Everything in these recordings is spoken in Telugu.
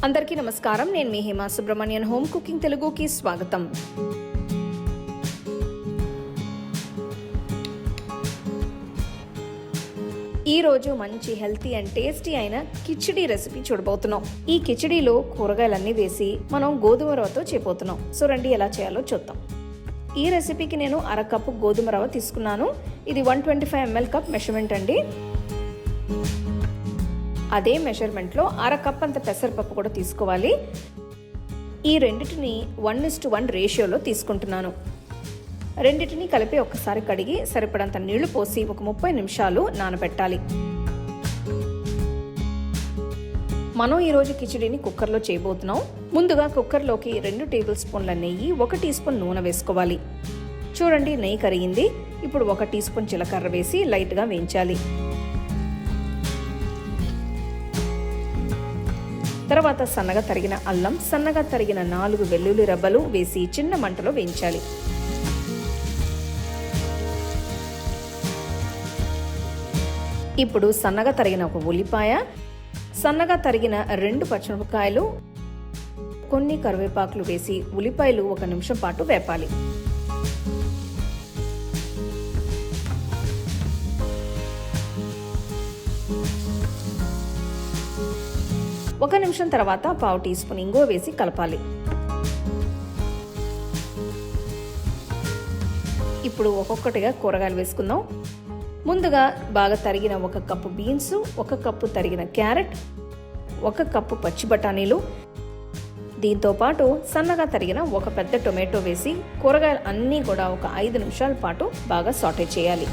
అందరికీ నమస్కారం. నేను మీ హేమ సుబ్రహ్మణ్యన్. హోమ్ కుకింగ్ తెలుగుకి స్వాగతం. ఈరోజు మంచి హెల్తీ అండ్ టేస్టీ అయిన కిచిడి రెసిపీ చూడబోతున్నాం. ఈ కిచిడిలో కూరగాయలన్నీ వేసి మనం గోధుమ రవ్వతో చేయబోతున్నాం. సో రండి ఎలా చేయాలో చూద్దాం. ఈ రెసిపీకి నేను అరకప్పు గోధుమ రవ్వ తీసుకున్నాను. ఇది 125 ml కప్ మెషర్మెంట్ అండి. అదే మెజర్మెంట్లో అరకప్ అంత పెసరపప్పు కూడా తీసుకోవాలి. ఈ రెండిటిని 1:1 రేషియోలో తీసుకుంటున్నాను. రెండిటిని కలిపి ఒక్కసారి కడిగి సరిపడంత నీళ్లు పోసి ఒక 30 నిమిషాలు నానబెట్టాలి. మనం ఈరోజు కిచిడిని కుక్కర్లో చేయబోతున్నాం. ముందుగా కుక్కర్లోకి 2 టేబుల్ స్పూన్ల నెయ్యి, 1 టీ స్పూన్ నూనె వేసుకోవాలి. చూడండి, నెయ్యి కరిగింది. ఇప్పుడు 1 టీ స్పూన్ జీలకర్ర వేసి లైట్గా వేయించాలి. తర్వాత సన్నగా తరిగిన అల్లం, సన్నగా తరిగిన 4 వెల్లుల్లి రెబ్బలు వేసి చిన్న మంటలో వేయించాలి. ఇప్పుడు సన్నగా తరిగిన 1 ఉల్లిపాయ, సన్నగా తరిగిన 2 పచ్చిమిరపకాయలు, కొన్ని కరివేపాకులు వేసి ఉల్లిపాయలు 1 నిమిషం పాటు వేపాలి. ఒక నిమిషం తర్వాత 1/2 టీ స్పూన్ ఇంగువ వేసి కలపాలి. ఇప్పుడు ఒక్కొక్కటిగా కూరగాయలు వేసుకుందాం. ముందుగా బాగా తరిగిన 1 కప్పు బీన్స్, 1 కప్పు తరిగిన క్యారెట్, 1 కప్పు పచ్చి బఠానీలు, దీంతో పాటు సన్నగా తరిగిన 1 పెద్ద టొమాటో వేసి కూరగాయలు అన్నీ కూడా ఒక 5 నిమిషాల పాటు బాగా సాటే చేయాలి.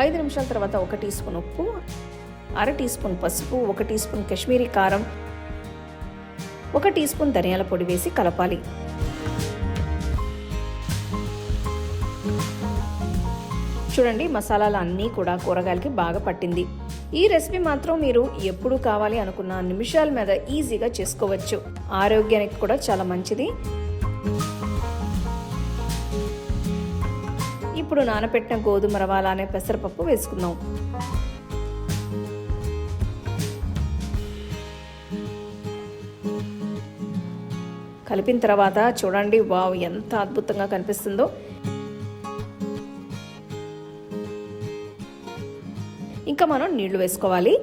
ఐదు నిమిషాల తర్వాత 1 టీ స్పూన్ ఉప్పు, 1/2 టీ స్పూన్ పసుపు, 1 టీ స్పూన్ కాశ్మీరీ కారం, 1 టీ స్పూన్ ధనియాల పొడి వేసి కలపాలి. చూడండి, మసాలాలు అన్నీ కూడా కూరగాయలకి బాగా పట్టింది. ఈ రెసిపీ మాత్రం మీరు ఎప్పుడు కావాలి అనుకున్న నిమిషాల మీద ఈజీగా చేసుకోవచ్చు. ఆరోగ్యానికి కూడా చాలా మంచిది. ఇప్పుడు నానబెట్టిన గోధుమ రవ్వ అలానే పెసరపప్పు వేసుకుందాం. కలిపిన తర్వాత చూడండి, వావ్, ఎంత అద్భుతంగా కనిపిస్తుందో. ఇంకా మనం నీళ్లు వేసుకోవాలి.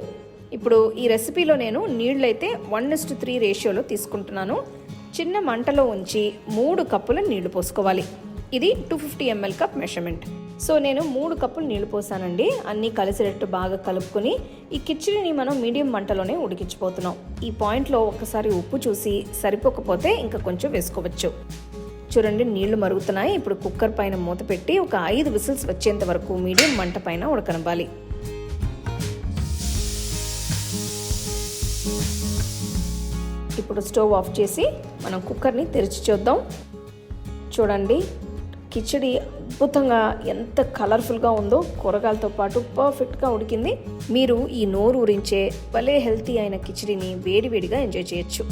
ఇప్పుడు ఈ రెసిపీలో నేను నీళ్లు అయితే 1:3 రేషియోలో తీసుకుంటున్నాను. చిన్న మంటలో ఉంచి 3 కప్పుల నీళ్లు పోసుకోవాలి. ఇది 250 ml కప్ మెషర్మెంట్. సో నేను 3 కప్పులు నీళ్లు పోసానండి. అన్నీ కలిసేటట్టు బాగా కలుపుకొని ఈ కిచిడిని మనం మీడియం మంటలోనే ఉడికించిపోతున్నాం. ఈ పాయింట్లో ఒక్కసారి ఉప్పు చూసి సరిపోకపోతే ఇంకా కొంచెం వేసుకోవచ్చు. చూడండి, నీళ్లు మరుగుతున్నాయి. ఇప్పుడు కుక్కర్ పైన మూత పెట్టి ఒక 5 విసిల్స్ వచ్చేంత వరకు మీడియం మంట పైన ఉడకనివ్వాలి. ఇప్పుడు స్టవ్ ఆఫ్ చేసి మనం కుక్కర్ని తెరిచి చూద్దాం. చూడండి, కిచిడి అద్భుతంగా ఎంత కలర్ఫుల్గా ఉందో. కూరగాయలతో పాటు పర్ఫెక్ట్గా ఉడికింది. మీరు ఈ నోరు ఊరించే భలే హెల్తీ అయిన కిచిడిని వేడివేడిగా ఎంజాయ్ చేయొచ్చు.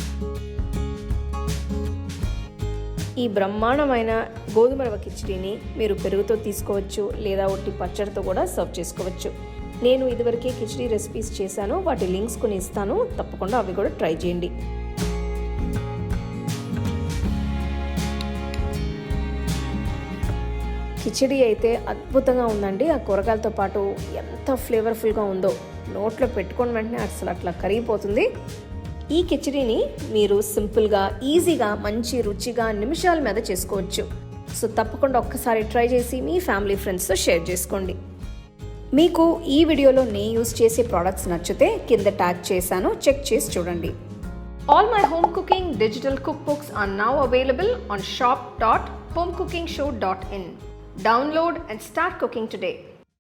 ఈ బ్రహ్మాండమైన గోధుమ రవ్వ కిచిడిని మీరు పెరుగుతో తీసుకోవచ్చు, లేదా ఒట్టి పచ్చడితో కూడా సర్వ్ చేసుకోవచ్చు. నేను ఇదివరకే కిచిడి రెసిపీస్ చేశాను. వాటి లింక్స్ కొని ఇస్తాను, తప్పకుండా అవి కూడా ట్రై చేయండి. కిచిడి అయితే అద్భుతంగా ఉందండి. ఆ కూరగాయలతో పాటు ఎంత ఫ్లేవర్ఫుల్గా ఉందో. నోట్లో పెట్టుకున్న వెంటనే అసలు అట్లా కరిగిపోతుంది. ఈ కిచిడిని మీరు సింపుల్గా, ఈజీగా, మంచి రుచిగా నిమిషాల మీద చేసుకోవచ్చు. సో తప్పకుండా ఒక్కసారి ట్రై చేసి మీ ఫ్యామిలీ ఫ్రెండ్స్తో షేర్ చేసుకోండి. మీకు ఈ వీడియోలో నేను యూజ్ చేసే ప్రోడక్ట్స్ నచ్చితే కింద ట్యాగ్ చేశాను, చెక్ చేసి చూడండి. All my home cooking digital cookbooks are now available on shop.homecookingshow.in. Download and start cooking today.